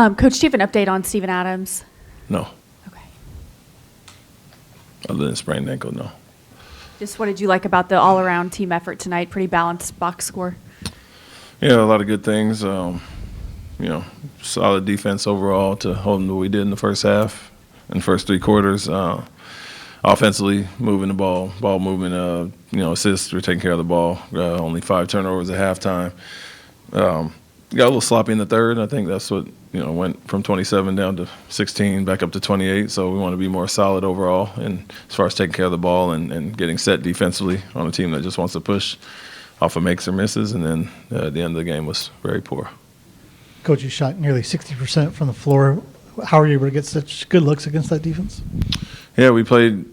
Coach, do you have an update on Steven Adams? No. Okay. Other than sprained ankle, no. Just what did you like about the all-around team effort tonight? Pretty balanced box score. Yeah, a lot of good things. Solid defense overall to hold them to what we did in the first half and first three quarters. Offensively, moving the ball movement, assists, we're taking care of the ball. Only 5 turnovers at halftime. Got a little sloppy in the third. I think that's what, went from 27 down to 16, back up to 28. So we want to be more solid overall. And as far as taking care of the ball and getting set defensively on a team that just wants to push off of makes or misses. And then the end of the game was very poor. Coach, you shot nearly 60% from the floor. How are you able to get such good looks against that defense? Yeah, we played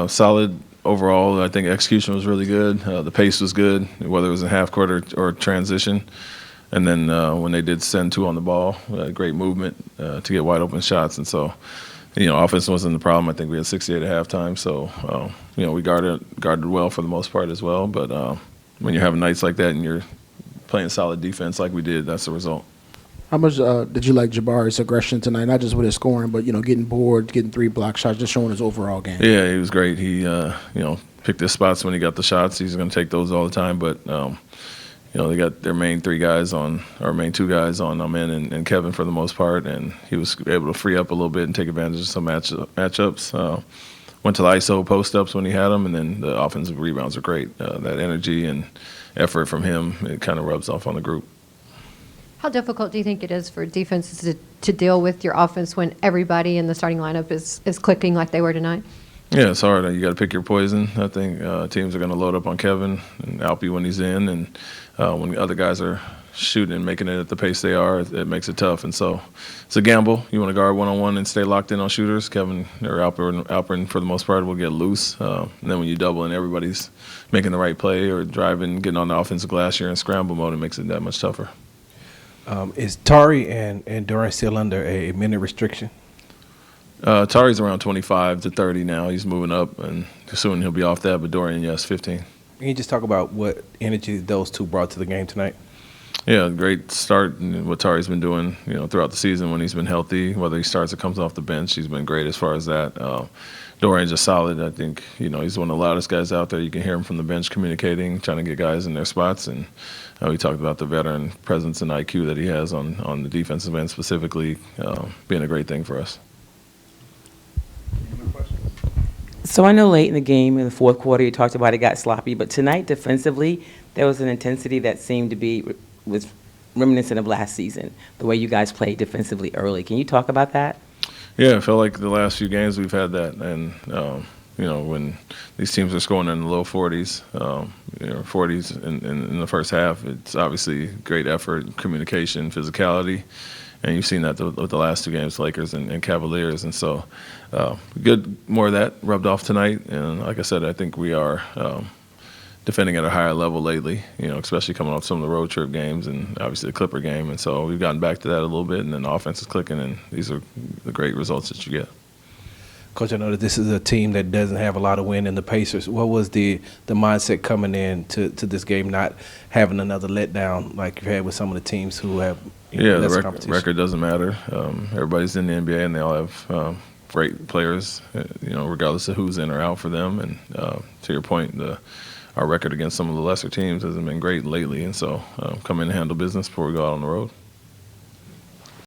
solid overall. I think execution was really good. The pace was good, whether it was in half court or transition. And then when they did send 2 on the ball, great movement to get wide open shots. And so, offense wasn't the problem. I think we had 68 at halftime. So, we guarded well for the most part as well. But when you're having nights like that and you're playing solid defense like we did, that's the result. How much did you like Jabari's aggression tonight? Not just with his scoring, but getting bored, getting 3 block shots, just showing his overall game. Yeah, he was great. He picked his spots when he got the shots. He's going to take those all the time. But they got their main 2 guys on Amen and Kevin for the most part, and he was able to free up a little bit and take advantage of some matchups. Went to the ISO post-ups when he had them, and then the offensive rebounds are great. That energy and effort from him, it kind of rubs off on the group. How difficult do you think it is for defenses to deal with your offense when everybody in the starting lineup is clicking like they were tonight? Yeah, it's hard. You got to pick your poison. I think teams are going to load up on Kevin and Alpy when he's in, and when the other guys are shooting and making it at the pace they are, it makes it tough. And so it's a gamble. You want to guard one-on-one and stay locked in on shooters. Kevin or Alpern, for the most part, will get loose. And then when you double and everybody's making the right play or driving, getting on the offensive glass, you're in scramble mode. It makes it that much tougher. Is Tari and Dorian still under a minute restriction? Tari's around 25 to 30 now. He's moving up, and soon he'll be off that. But Dorian, yes, 15. Can you just talk about what energy those 2 brought to the game tonight? Yeah, great start. And what Tari's been doing, throughout the season when he's been healthy, whether he starts or comes off the bench, he's been great as far as that. Dorian's just solid. I think, he's one of the loudest guys out there. You can hear him from the bench communicating, trying to get guys in their spots. And we talked about the veteran presence and IQ that he has on the defensive end specifically, being a great thing for us. So I know late in the game, in the fourth quarter, you talked about it got sloppy, but tonight defensively, there was an intensity that seemed to was reminiscent of last season, the way you guys played defensively early. Can you talk about that? Yeah, I felt like the last few games we've had that, and when these teams are scoring in the low 40s, 40s in the first half, it's obviously great effort, communication, physicality. And you've seen that with the last 2 games, Lakers and Cavaliers. And so more of that rubbed off tonight. And like I said, I think we are defending at a higher level lately, especially coming off some of the road trip games and obviously the Clipper game. And so we've gotten back to that a little bit, and then the offense is clicking, and these are the great results that you get. Coach, I know that this is a team that doesn't have a lot of win in the Pacers. What was the mindset coming in to this game, not having another letdown like you had with some of the teams who have the record doesn't matter. Everybody's in the NBA, and they all have great players, regardless of who's in or out for them. And to your point, our record against some of the lesser teams hasn't been great lately. And so come in and handle business before we go out on the road.